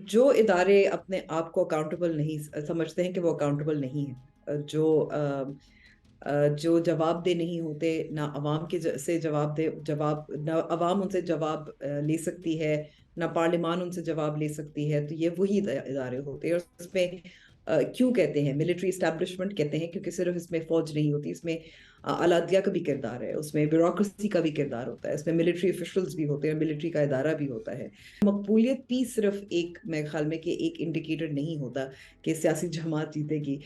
جو ادارے اپنے آپ کو اکاؤنٹیبل نہیں سمجھتے ہیں کہ وہ اکاؤنٹیبل نہیں ہیں، جو جواب دہ نہیں ہوتے، نہ عوام سے نہ عوام ان سے جواب لے سکتی ہے، نہ پارلیمان ان سے جواب لے سکتی ہے، تو یہ وہی ادارے ہوتے ہیں۔ اور اس میں کیوں کہتے ہیں ملٹری اسٹیبلشمنٹ کہتے ہیں؟ کیونکہ صرف اس میں فوج نہیں ہوتی، اس میں اعلیٰ عدلیہ کا بھی کردار ہے، اس میں بیوروکریسی کا بھی کردار ہوتا ہے، اس میں ملٹری آفیشلز بھی ہوتے ہیں، ملٹری کا ادارہ بھی ہوتا ہے۔ مقبولیت بھی صرف ایک، میرے خیال میں، کہ ایک انڈیکیٹر نہیں ہوتا کہ سیاسی جماعت جیتے گی،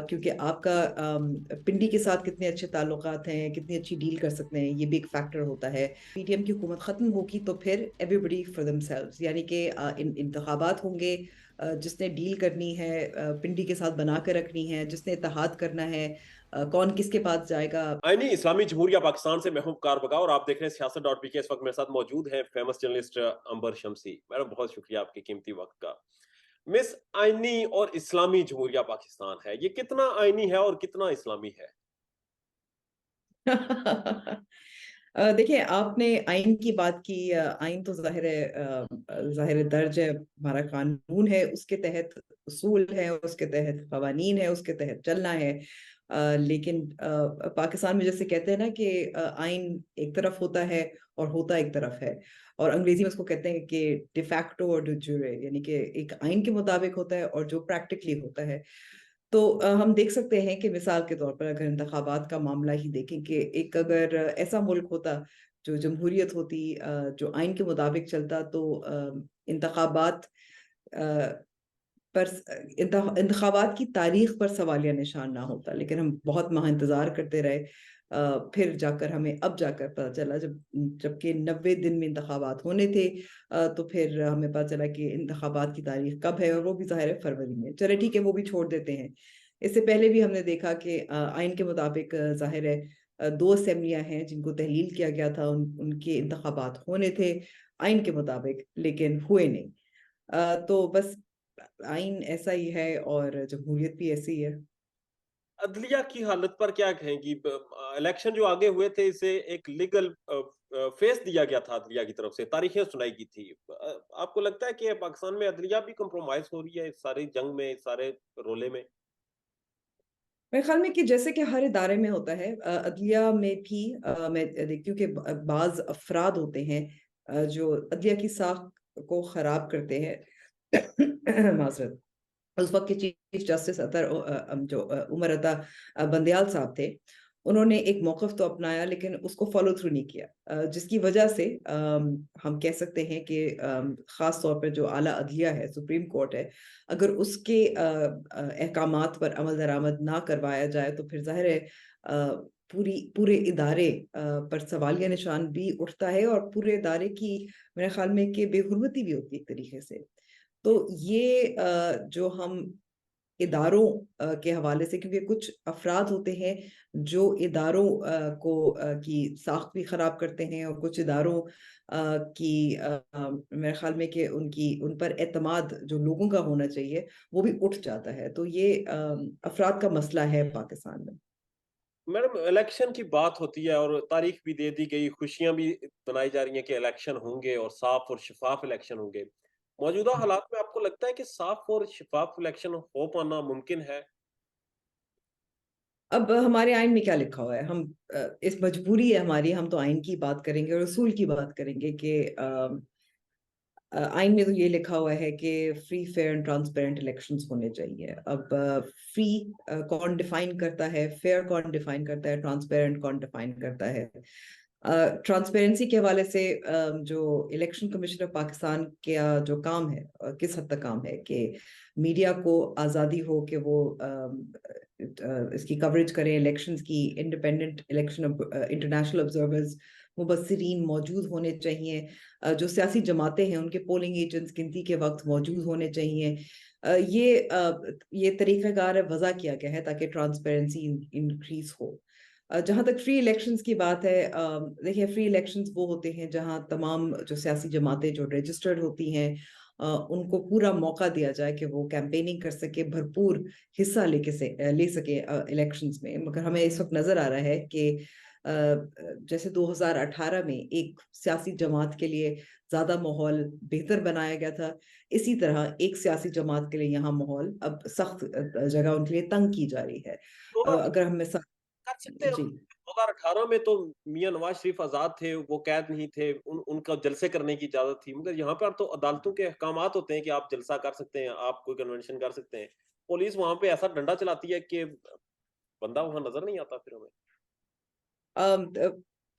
کیونکہ آپ کا پنڈی کے ساتھ کتنے اچھے تعلقات ہیں، کتنی اچھی ڈیل کر سکتے ہیں، یہ بھی ایک فیکٹر ہوتا ہے۔ پی ٹی ایم کی حکومت ختم ہوگی تو پھر everybody for themselves, یعنی کہ انتخابات ہوں گے، جس نے ڈیل کرنی ہے پنڈی کے ساتھ بنا کر رکھنی ہے، جس نے اتحاد کرنا ہے، کون کس کے پاس جائے گا۔ آئینی اسلامی جمہوریہ پاکستان سے محبوب کار بکا، اور آپ دیکھ رہے ہیں سیاست.pk۔ اس وقت میرے ساتھ موجود ہیں فیمس جرنلسٹ عنبر شمسی۔ میڈم بہت شکریہ آپ کے قیمتی وقت کا۔ مس، آئینی اور اسلامی جمہوریہ پاکستان ہے، یہ کتنا آئینی ہے اور کتنا اسلامی ہے؟ دیکھیں، آپ نے آئین کی بات کی۔ آئین تو ظاہر درج ہے، ہمارا قانون ہے، اس کے تحت اصول ہے، اس کے تحت قوانین ہے، اس کے تحت چلنا ہے۔ لیکن پاکستان میں جیسے کہتے ہیں نا کہ آئین ایک طرف ہوتا ہے اور ہوتا ایک طرف ہے، اور انگریزی میں اس کو کہتے ہیں کہ ڈی فیکٹو اور ڈی جیورے، یعنی کہ ایک آئین کے مطابق ہوتا ہے اور جو پریکٹیکلی ہوتا ہے۔ تو ہم دیکھ سکتے ہیں کہ مثال کے طور پر اگر انتخابات کا معاملہ ہی دیکھیں کہ ایک اگر ایسا ملک ہوتا جو جمہوریت ہوتی، جو آئین کے مطابق چلتا، تو انتخابات پر انتخابات کی تاریخ پر سوالیہ نشان نہ ہوتا، لیکن ہم بہت ماہ انتظار کرتے رہے، پھر جا کر ہمیں اب جا کر پتا چلا، جبکہ 90 دن میں انتخابات ہونے تھے، تو پھر ہمیں پتا چلا کہ انتخابات کی تاریخ کب ہے، اور وہ بھی ظاہر ہے فروری میں۔ چلے ٹھیک ہے، وہ بھی چھوڑ دیتے ہیں۔ اس سے پہلے بھی ہم نے دیکھا کہ آئین کے مطابق ظاہر ہے 2 اسمبلیاں ہیں جن کو تحلیل کیا گیا تھا، ان کے انتخابات ہونے تھے آئین کے مطابق، لیکن ہوئے نہیں۔ تو بس آئین ایسا ہی ہے اور جمہوریت بھی ایسی ہے۔ عدلیہ کی حالت پر کیا کہیں گی؟ الیکشن جو آگے ہوئے تھے، اسے ایک لیگل فیس دیا گیا تھا عدلیہ کی طرف سے، تاریخیں سنائی کی تھی۔ آپ کو لگتا ہے کہ پاکستان میں عدلیہ بھی کمپرومائز ہو رہی ہے اس ساری جنگ میں، اس سارے رولے میں؟ میرے خیال میں کہ جیسے کہ ہر ادارے میں ہوتا ہے، عدلیہ میں بھی میں دیکھتی ہوں کہ بعض افراد ہوتے ہیں جو عدلیہ کی ساکھ کو خراب کرتے ہیں۔ معذرت۔ اس وقت کے چیف جسٹس جو عمر عطا بندیال صاحب تھے، انہوں نے ایک موقف تو اپنایا لیکن اس کو فالو تھرو نہیں کیا، جس کی وجہ سے ہم کہہ سکتے ہیں کہ خاص طور پر جو اعلیٰ عدلیہ ہے، سپریم کورٹ ہے، اگر اس کے احکامات پر عمل درآمد نہ کروایا جائے تو پھر ظاہر ہے پورے ادارے پر سوالیہ نشان بھی اٹھتا ہے، اور پورے ادارے کی میرے خیال میں کہ بے حرمتی بھی ہوتی ہے ایک طریقے سے۔ تو یہ جو ہم اداروں کے حوالے سے، کیونکہ کچھ افراد ہوتے ہیں جو اداروں کی ساخت بھی خراب کرتے ہیں، اور کچھ اداروں کی میرے خیال میں کہ ان پر اعتماد جو لوگوں کا ہونا چاہیے وہ بھی اٹھ جاتا ہے۔ تو یہ افراد کا مسئلہ ہے پاکستان میں۔ میڈم، الیکشن کی بات ہوتی ہے اور تاریخ بھی دے دی گئی، خوشیاں بھی بنائی جا رہی ہیں کہ الیکشن ہوں گے اور صاف اور شفاف الیکشن ہوں گے۔ موجودہ حالات میں آپ کو لگتا ہے کہ صاف اور شفاف الیکشن ہو پانا ممکن ہے؟ اب ہمارے آئین میں کیا لکھا ہوا ہے؟ ہم اس مجبوری ہے ہماری، ہم تو آئین کی بات کریں گے اور اصول کی بات کریں گے کہ آئین میں تو یہ لکھا ہوا ہے کہ free, fair and transparent elections ہونے چاہیے۔ اب فری کون ڈیفائن کرتا ہے، فیئر کون ڈیفائن کرتا ہے، ٹرانسپیرنٹ کون ڈیفائن کرتا ہے؟ ٹرانسپیرنسی کے حوالے سے جو الیکشن کمیشن آف پاکستان کا جو کام ہے، کس حد تک کام ہے کہ میڈیا کو آزادی ہو کہ وہ اس کی کوریج کریں الیکشنز کی، انڈیپینڈنٹ الیکشن انٹرنیشنل آبزرورز مبصرین موجود ہونے چاہیے، جو سیاسی جماعتیں ہیں ان کے پولنگ ایجنٹس گنتی کے وقت موجود ہونے چاہیے۔ یہ طریقہ کار وضع کیا گیا ہے تاکہ ٹرانسپیرنسی انکریز ہو۔ جہاں تک فری الیکشنز کی بات ہے، دیکھیں، فری الیکشنز وہ ہوتے ہیں جہاں تمام جو سیاسی جماعتیں جو رجسٹرڈ ہوتی ہیں ان کو پورا موقع دیا جائے کہ وہ کیمپیننگ کر سکے، بھرپور حصہ لے سکے الیکشنز میں۔ مگر ہمیں اس وقت نظر آ رہا ہے کہ جیسے 2018 میں ایک سیاسی جماعت کے لیے زیادہ ماحول بہتر بنایا گیا تھا، اسی طرح ایک سیاسی جماعت کے لیے یہاں ماحول اب سخت جگہ ان کے لیے تنگ کی جا رہی ہے. اگر ہم مثال کر سکتے ہیں. جی 2018 میں تو میاں نواز شریف آزاد تھے، وہ قید نہیں تھے، ان کا جلسے کرنے کی اجازت تھی، مگر یہاں پر تو عدالتوں کے احکامات ہوتے ہیں کہ آپ جلسہ کر سکتے ہیں، آپ کوئی کنونشن کر سکتے ہیں. پولیس وہاں پہ ایسا ڈنڈا چلاتی ہے کہ بندہ وہاں نظر نہیں آتا پھر ہمیں.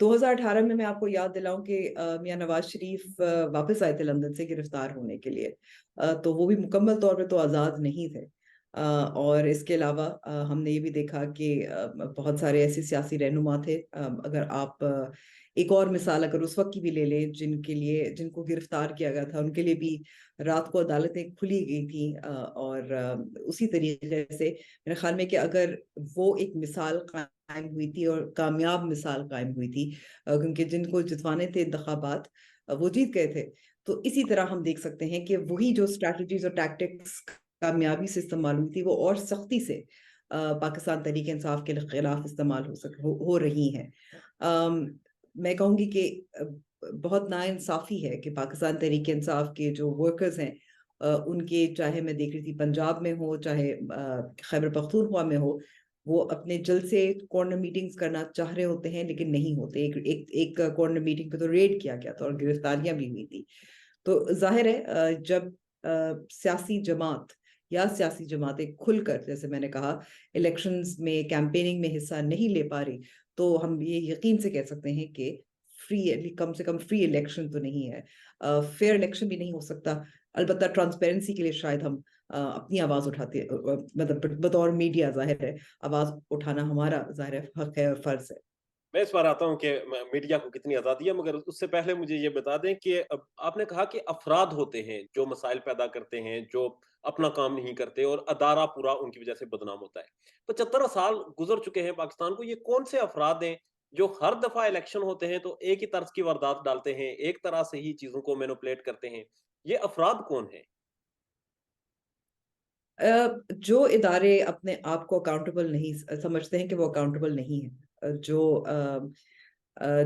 2018 میں آپ کو یاد دلاؤں کہ میاں نواز شریف واپس آئے تھے لندن سے گرفتار ہونے کے لیے، تو وہ بھی مکمل طور پہ تو آزاد نہیں تھے. اور اس کے علاوہ ہم نے یہ بھی دیکھا کہ بہت سارے ایسے سیاسی رہنما تھے. اگر آپ ایک اور مثال اگر اس وقت کی بھی لے لیں، جن کو گرفتار کیا گیا تھا، ان کے لیے بھی رات کو عدالتیں کھلی گئی تھیں. اور اسی طریقے سے میرے خیال میں کہ اگر وہ ایک مثال قائم ہوئی تھی اور کامیاب مثال قائم ہوئی تھی، کیونکہ جن کو جتوانے تھے انتخابات وہ جیت گئے تھے، تو اسی طرح ہم دیکھ سکتے ہیں کہ وہی جو اسٹریٹجیز اور ٹیکٹکس کامیابی سے استعمال ہوئی تھی وہ اور سختی سے پاکستان تحریک انصاف کے خلاف استعمال ہو رہی ہیں. میں کہوں گی کہ بہت ناانصافی ہے کہ پاکستان تحریک انصاف کے جو ورکرز ہیں، ان کے چاہے میں دیکھ رہی تھی پنجاب میں ہو چاہے خیبر پختونخوا میں ہو، وہ اپنے جلسے کارنر میٹنگز کرنا چاہ رہے ہوتے ہیں لیکن نہیں ہوتے. ایک کارنر میٹنگ پہ تو ریڈ کیا گیا تھا اور گرفتاریاں بھی ہوئی تھی. تو ظاہر ہے جب سیاسی جماعت یا سیاسی جماعتیں کھل کر، جیسے میں نے کہا، الیکشنز میں کیمپیننگ میں حصہ نہیں لے پا رہی، تو ہم یہ یقین سے کہہ سکتے ہیں کہ کم سے کم فری الیکشن تو نہیں ہے، فیئر الیکشن بھی نہیں ہو سکتا. البتہ ٹرانسپیرنسی کے لیے شاید ہم اپنی آواز اٹھاتے، مطلب بطور میڈیا ظاہر ہے آواز اٹھانا ہمارا ظاہر حق ہے اور فرض ہے. میں اس بار آتا ہوں کہ میڈیا کو کتنی آزادی ہے، مگر اس سے پہلے مجھے یہ بتا دیں کہ آپ نے کہا کہ افراد ہوتے ہیں جو مسائل پیدا کرتے ہیں، جو اپنا کام نہیں کرتے اور ادارہ پورا ان کی وجہ سے بدنام ہوتا ہے. 75 سال گزر چکے ہیں پاکستان کو، یہ کون سے افراد ہیں جو ہر دفعہ الیکشن ہوتے ہیں تو ایک ہی طرز کی واردات ڈالتے ہیں، ایک طرح سے ہی چیزوں کو مینوپولیٹ کرتے ہیں؟ یہ افراد کون ہیں؟ جو ادارے اپنے آپ کو اکاؤنٹیبل نہیں سمجھتے ہیں کہ وہ اکاؤنٹیبل نہیں ہیں،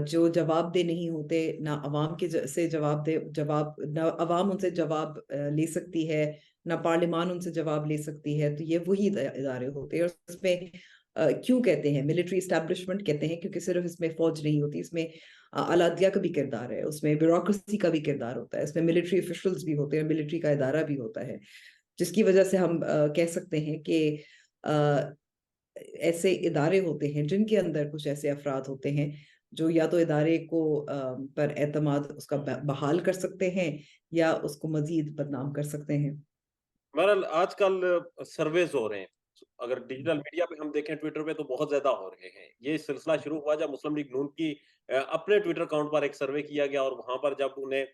جو جواب دہ نہیں ہوتے، نہ عوام سے جواب نہ عوام ان سے جواب لے سکتی ہے، نہ پارلیمان ان سے جواب لے سکتی ہے، تو یہ وہی ادارے ہوتے ہیں. اور اس میں کیوں کہتے ہیں ملٹری اسٹیبلشمنٹ کہتے ہیں؟ کیونکہ صرف اس میں فوج نہیں ہوتی، اس میں اعلیٰ عدلیہ کا بھی کردار ہے، اس میں بیوروکریسی کا بھی کردار ہوتا ہے، اس میں ملٹری افیشلز بھی ہوتے ہیں، ملٹری کا ادارہ بھی ہوتا ہے، جس کی وجہ سے ہم کہہ سکتے ہیں کہ ایسے ادارے ہوتے ہیں جن کے اندر کچھ ایسے افراد ہوتے ہیں جو یا تو ادارے کو پر اعتماد اس کا بحال کر سکتے ہیں یا اس کو مزید بدنام کر سکتے ہیں. بہرحال آج کل سرویز ہو رہے ہیں، اگر ڈیجیٹل میڈیا پہ ہم دیکھیں ٹویٹر پہ تو بہت زیادہ ہو رہے ہیں. یہ سلسلہ شروع ہوا جب مسلم لیگ نون کی اپنے ٹویٹر اکاؤنٹ پر ایک سروے کیا گیا، اور وہاں پر جب انہیں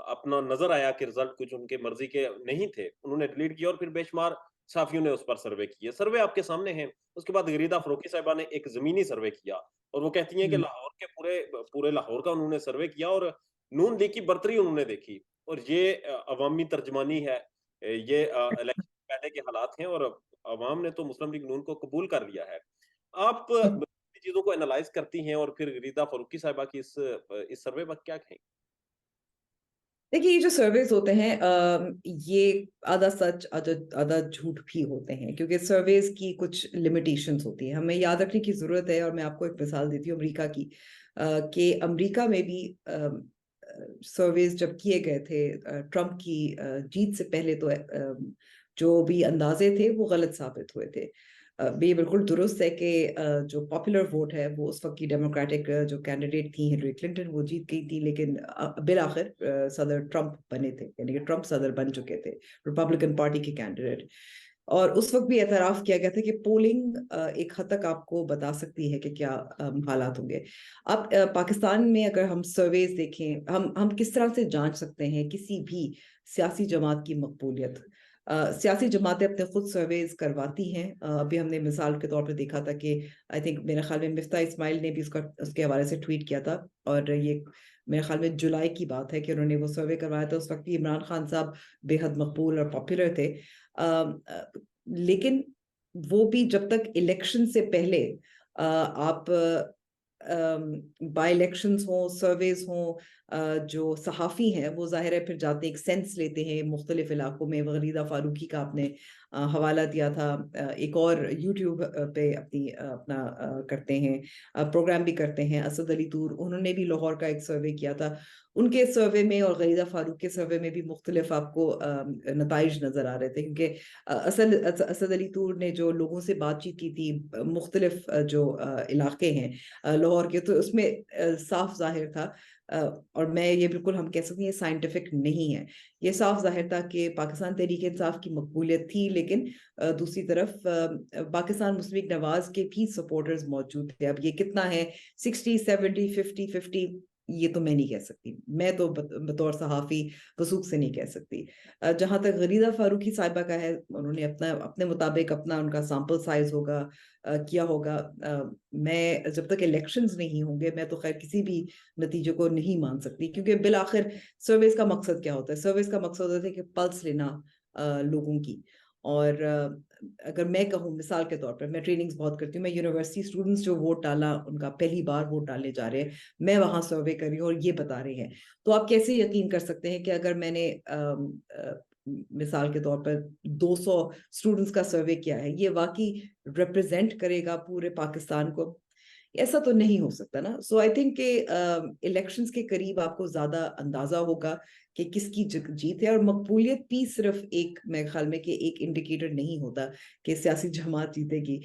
اپنا نظر آیا کہ رزلٹ کچھ ان کے مرضی کے نہیں تھے، انہوں نے ڈیلیٹ کیا، اور پھر بے شمار صحافیوں نے اس پر سروے کیے. سروے آپ کے سامنے ہیں. اس کے بعد غریدہ فروخی صاحبہ نے ایک زمینی سروے کیا، اور وہ کہتی ہیں کہ لاہور کے پورے لاہور کا انہوں نے سروے کیا، اور نون لیگ کی برتری انہوں نے دیکھی. اور یہ عوامی ترجمانی ہے، یہ الیکشن پہلے کے حالات ہیں، اور عوام نے تو مسلم لیگ نون کو قبول کر لیا ہے. آپ چیزوں کو انالائز کرتی ہیں، اور پھر غریدہ فروخی صاحبہ کی اس سروے پر کیا کہیں؟ دیکھیے، یہ جو سرویز ہوتے ہیں یہ آدھا سچ آدھا جھوٹ بھی ہوتے ہیں، کیونکہ سرویز کی کچھ لمیٹیشنز ہوتی ہیں. ہمیں یاد رکھنے کی ضرورت ہے، اور میں آپ کو ایک مثال دیتی ہوں امریکہ کی، کہ امریکہ میں بھی سرویز جب کیے گئے تھے ٹرمپ کی جیت سے پہلے، تو جو بھی اندازے تھے وہ غلط ثابت ہوئے تھے. یہ بالکل درست ہے کہ جو پاپولر ووٹ ہے وہ اس وقت کی ڈیموکریٹک جو کینڈیڈیٹ تھی ہلری کلنٹن، وہ جیت گئی تھی، لیکن بالآخر صدر ٹرمپ بنے تھے، یعنی کہ ٹرمپ صدر بن چکے تھے، ریپبلکن پارٹی کے کینڈیڈیٹ. اور اس وقت بھی اعتراف کیا گیا تھا کہ پولنگ ایک حد تک آپ کو بتا سکتی ہے کہ کیا حالات ہوں گے. اب پاکستان میں اگر ہم سرویز دیکھیں، ہم کس طرح سے جانچ سکتے ہیں کسی بھی سیاسی جماعت کی مقبولیت؟ سیاسی جماعتیں اپنے خود سرویز کرواتی ہیں. ابھی ہم نے مثال کے طور پہ دیکھا تھا کہ آئی تھنک میرے خیال میں مفتاح اسماعیل نے بھی اس کے حوالے سے ٹویٹ کیا تھا، اور یہ میرے خیال میں جولائی کی بات ہے کہ انہوں نے وہ سروے کروایا تھا. اس وقت بھی عمران خان صاحب بے حد مقبول اور پاپولر تھے، لیکن وہ بھی جب تک الیکشن سے پہلے آپ بائی الیکشنز ہوں، سرویز ہوں، جو صحافی ہیں وہ ظاہر ہے پھر جاتے ایک سینس لیتے ہیں مختلف علاقوں میں. غریدہ فاروقی کا آپ نے حوالہ دیا تھا، ایک اور یوٹیوب پہ اپنا کرتے ہیں، پروگرام بھی کرتے ہیں، اسد علی طور، انہوں نے بھی لاہور کا ایک سروے کیا تھا. ان کے سروے میں اور غریدہ فاروق کے سروے میں بھی مختلف آپ کو نتائج نظر آ رہے تھے، کیونکہ اسد علی طور نے جو لوگوں سے بات چیت کی تھی مختلف جو علاقے ہیں لاہور کے، تو اس میں صاف ظاہر تھا، اور میں یہ بالکل ہم کہہ سکتے ہیں یہ سائنٹیفک نہیں ہے، یہ صاف ظاہر تھا کہ پاکستان تحریک انصاف کی مقبولیت تھی، لیکن دوسری طرف پاکستان مسلم لیگ نواز کے بھی سپورٹرز موجود تھے. اب یہ کتنا ہے، 60 70 50 50، یہ تو میں نہیں کہہ سکتی، میں تو بطور صحافی وثوق سے نہیں کہہ سکتی. جہاں تک غریدہ فاروقی صاحبہ کا ہے، انہوں نے اپنے مطابق اپنا ان کا سیمپل سائز ہوگا کیا ہوگا. میں جب تک الیکشنز نہیں ہوں گے میں تو خیر کسی بھی نتیجے کو نہیں مان سکتی، کیونکہ بالآخر سرویز کا مقصد کیا ہوتا ہے؟ سرویز کا مقصد ہوتا ہے کہ پلس لینا لوگوں کی. اور اگر میں کہوں مثال کے طور پر، میں ٹریننگز بہت کرتی ہوں، میں یونیورسٹی اسٹوڈنٹس جو ووٹ ڈالا ان کا پہلی بار ووٹ ڈالنے جا رہے ہیں، میں وہاں سروے کر رہی ہوں اور یہ بتا رہے ہیں، تو آپ کیسے یقین کر سکتے ہیں کہ اگر میں نے مثال کے طور پر 200 اسٹوڈنٹس کا سروے کیا ہے یہ واقعی ریپرزینٹ کرے گا پورے پاکستان کو؟ ایسا تو نہیں ہو سکتا نا. سو آئی تھنک کہ الیکشنز کے قریب آپ کو زیادہ اندازہ ہوگا کہ کس کی جیت ہے. اور مقبولیت بھی صرف ایک، میرے خیال میں کہ ایک انڈیکیٹر نہیں ہوتا کہ سیاسی جماعت جیتے گی،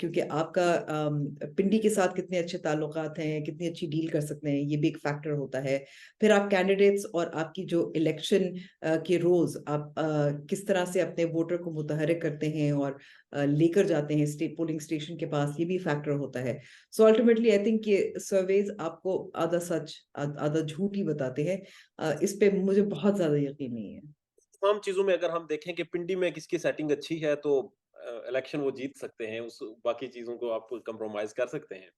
کیونکہ آپ کا پنڈی کے ساتھ کتنے اچھے تعلقات ہیں، کتنی اچھی ڈیل کر سکتے ہیں، یہ بھی ایک فیکٹر ہوتا ہے. پھر آپ کینڈیڈیٹس اور آپ کی جو الیکشن کے روز آپ کس طرح سے اپنے ووٹر کو متحرک کرتے ہیں اور لے کر جاتے ہیں پولنگ اسٹیشن کے پاس، یہ بھی فیکٹر ہوتا ہے. سو الٹیمیٹلی آئی تھنک کہ سرویز آپ کو آدھا سچ آدھا جھوٹ ہی بتاتے ہیں، اس پہ مجھے بہت زیادہ یقین نہیں ہے. تمام چیزوں میں اگر ہم دیکھیں کہ پنڈی میں کس کی سیٹنگ اچھی ہے تو الیکشن وہ جیت سکتے ہیں، اس باقی چیزوں کو آپ کمپرومائز کر سکتے ہیں.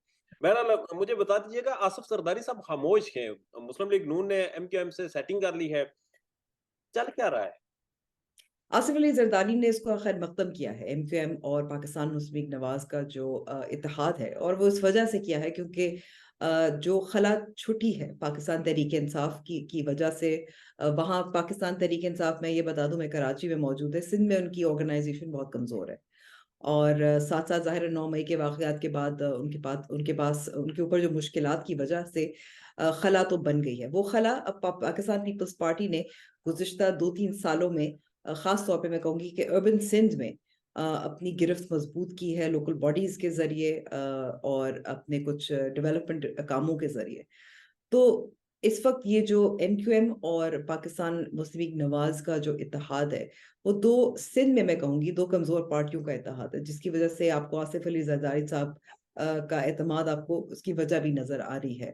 بہرحال مجھے بتا دیجیے گا، آصف زرداری صاحب خاموش ہیں، مسلم لیگ نون نے ایم کیو ایم سے سیٹنگ کر لی ہے، چل کیا رہا ہے؟ آصف علی زرداری نے اس کو خیر مقدم کیا ہے، ایم کیو ایم اور پاکستان مسلم لیگ نواز کا جو اتحاد ہے، اور وہ اس وجہ سے کیا ہے کیونکہ جو خلا چھٹی ہے پاکستان تحریک انصاف کی وجہ سے، وہاں پاکستان تحریک انصاف، میں یہ بتا دوں میں کراچی میں موجود ہے، سندھ میں ان کی آرگنائزیشن بہت کمزور ہے، اور ساتھ ساتھ ظاہر 9 مئی کے واقعات کے بعد ان کے پاس ان کے اوپر جو مشکلات کی وجہ سے خلا تو بن گئی ہے. وہ خلا اب پاکستان پیپلز پارٹی نے گزشتہ 2-3 سالوں میں خاص طور پہ میں کہوں گی کہ اربن سندھ میں اپنی گرفت مضبوط کی ہے، لوکل باڈیز کے ذریعے اور اپنے کچھ ڈیولپمنٹ کاموں کے ذریعے. تو اس وقت یہ جو ایم کیو ایم اور پاکستان مسلم لیگ نواز کا جو اتحاد ہے، وہ دو سندھ میں کہوں گی 2 کمزور پارٹیوں کا اتحاد ہے، جس کی وجہ سے آپ کو آصف علی زرداری صاحب کا اعتماد آپ کو اس کی وجہ بھی نظر آ رہی ہے.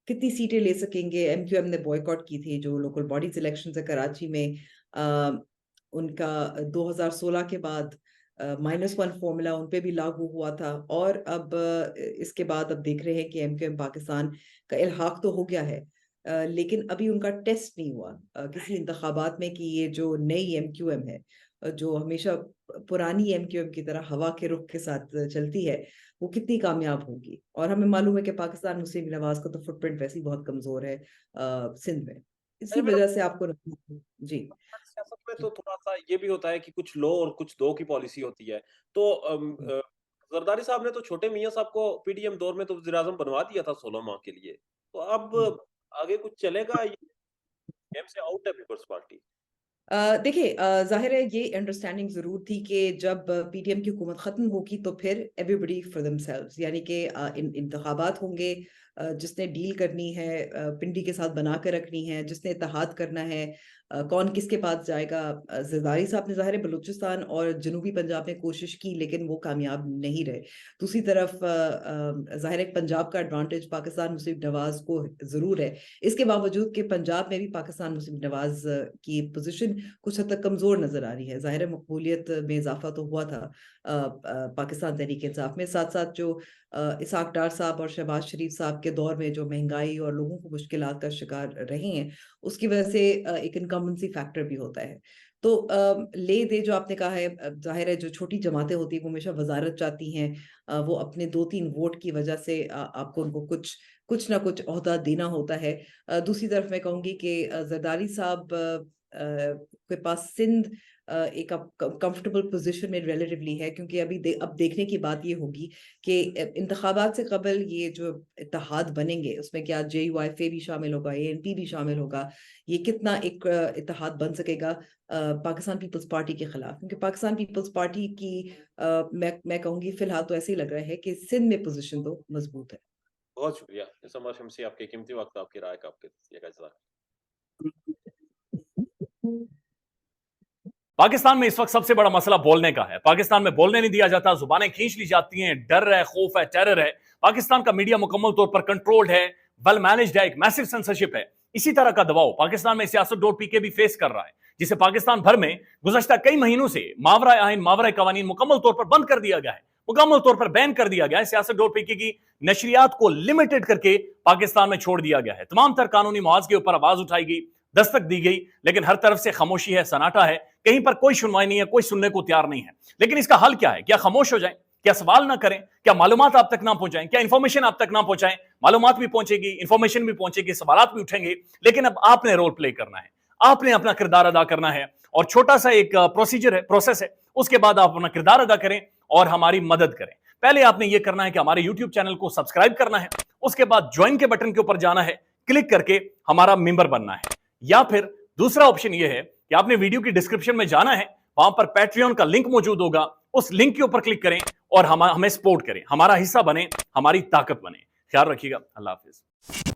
کتنی سیٹیں لے سکیں گے؟ ایم کیو ایم نے بوائیکاٹ کی تھی جو لوکل باڈیز الیکشن ہے کراچی میں، ان کا 2016 کے بعد -1 فارمولا ان پہ بھی لاگو ہوا تھا، اور اب اس کے بعد اب دیکھ رہے ہیں کہ ایم کیو ایم پاکستان کا الحاق تو ہو گیا ہے، لیکن ابھی ان کا ٹیسٹ نہیں ہوا کسی انتخابات میں کہ یہ جو نئی ایم کیو ایم ہے، جو ہمیشہ پرانی ایم کیو ایم کی طرح ہوا کے رخ کے ساتھ چلتی ہے، وہ کتنی کامیاب ہوگی. اور ہمیں معلوم ہے کہ پاکستان مسلم لیگ نواز کا تو فٹ پرنٹ ویسے ہی بہت کمزور ہے سندھ میں، اسی وجہ سے آپ کو جی. سیاست میں تو تھوڑا سا یہ بھی ہوتا ہے کہ کچھ لو اور کچھ دو کی پالیسی ہوتی ہے. تو زرداری صاحب نے تو چھوٹے میاں صاحب کو پی ڈی ایم دور میں تو وزیر اعظم بنوا دیا تھا 16 ماہ کے لیے، تو اب آگے کچھ چلے گا؟ گیم سے آؤٹ ہے پیپلز پارٹی. دیکھیں ظاہر ہے یہ انڈرسٹینڈنگ ضرور تھی کہ جب پی ٹی ایم کی حکومت ختم ہوگی تو پھر everybody for themselves, یعنی کہ انتخابات ہوں گے، جس نے ڈیل کرنی ہے پنڈی کے ساتھ بنا کر رکھنی ہے، جس نے اتحاد کرنا ہے، کون کس کے پاس جائے گا. زرداری صاحب نے ظاہر بلوچستان اور جنوبی پنجاب میں کوشش کی لیکن وہ کامیاب نہیں رہے. دوسری طرف ظاہر ہے پنجاب کا ایڈوانٹیج پاکستان مسلم نواز کو ضرور ہے، اس کے باوجود کہ پنجاب میں بھی پاکستان مسلم نواز کی پوزیشن کچھ حد تک کمزور نظر آ رہی ہے. ظاہر مقبولیت میں اضافہ تو ہوا تھا پاکستان تحریک انصاف میں، ساتھ ساتھ جو اسحاق ڈار صاحب اور شہباز شریف صاحب کے دور میں جو مہنگائی اور لوگوں کو مشکلات کا شکار رہے ہیں، اس کی وجہ سے ایک انکمبنسی فیکٹر بھی ہوتا ہے. تو لے دے جو آپ نے کہا ہے، ظاہر ہے جو چھوٹی جماعتیں ہوتی ہیں وہ ہمیشہ وزارت چاہتی ہیں، وہ اپنے 2-3 ووٹ کی وجہ سے آپ کو ان کو کچھ نہ کچھ عہدہ دینا ہوتا ہے۔ دوسری طرف میں کہوں گی کہ زرداری صاحب کے پاس سندھ ایک کمفرٹیبل پوزیشن میں ریلیٹیولی ہے، کیونکہ اب دیکھنے کی بات یہ ہوگی کہ انتخابات سے قبل یہ جو اتحاد بنیں گے اس میں کیا جے یو آئی فے بھی شامل ہوگا، اے این پی بھی شامل ہوگا، یہ کتنا ایک اتحاد بن سکے گا پاکستان پیپلز پارٹی کے خلاف، کیونکہ پاکستان پیپلز پارٹی کی میں کہوں گی فی الحال تو ایسے ہی لگ رہا ہے کہ سندھ میں پوزیشن تو مضبوط ہے۔ بہت شکریہ اسما شمسی، آپ کے قیمتی وقت، آپ کی رائے کا، آپ کے تجزیے کا اظہار۔ پاکستان میں اس وقت سب سے بڑا مسئلہ بولنے کا ہے، پاکستان میں بولنے نہیں دیا جاتا، زبانیں کھینچ لی جاتی ہیں، ڈر ہے، خوف ہے، ٹیرر ہے، پاکستان کا میڈیا مکمل طور پر کنٹرولڈ ہے، ویل مینجڈ ہے، ایک میسو سینسرشپ ہے۔ اسی طرح کا دباؤ پاکستان میں سیاست.pk بھی فیس کر رہا ہے، جسے پاکستان بھر میں گزشتہ کئی مہینوں سے ماورائے آئین، ماورائے قوانین مکمل طور پر بند کر دیا گیا ہے، مکمل طور پر بین کر دیا گیا ہے، سیاست.pk کی نشریات کو لمیٹڈ کر کے پاکستان میں چھوڑ دیا گیا ہے، تمام تر قانونی محاذ کے اوپر آواز اٹھائی گئی، دستک دی گئی، لیکن ہر طرف سے خاموشی ہے، سناٹا ہے، کہیں پر کوئی سنوائی نہیں ہے، کوئی سننے کو تیار نہیں ہے۔ لیکن اس کا حل کیا ہے؟ کیا خاموش ہو جائیں؟ کیا سوال نہ کریں؟ کیا معلومات آپ تک نہ پہنچائیں؟ کیا انفارمیشن آپ تک نہ پہنچائیں؟ معلومات بھی پہنچے گی، انفارمیشن بھی پہنچے گی، سوالات بھی اٹھیں گے، لیکن اب آپ نے رول پلے کرنا ہے، آپ نے اپنا کردار ادا کرنا ہے، اور چھوٹا سا ایک پروسیجر ہے، پروسیس ہے، اس کے بعد آپ اپنا کردار ادا کریں اور ہماری مدد کریں۔ پہلے آپ نے یہ کرنا ہے کہ ہمارے یوٹیوب چینل کو سبسکرائب کرنا ہے، اس کے بعد جوائن کے بٹن کے اوپر جانا ہے، کلک کر کے ہمارا ممبر بننا ہے، یا پھر دوسرا آپشن یہ ہے کہ آپ نے ویڈیو کی ڈسکرپشن میں جانا ہے، وہاں پر پیٹریون کا لنک موجود ہوگا، اس لنک کے اوپر کلک کریں اور ہمیں سپورٹ کریں، ہمارا حصہ بنیں، ہماری طاقت بنیں۔ خیال رکھیے گا، اللہ حافظ۔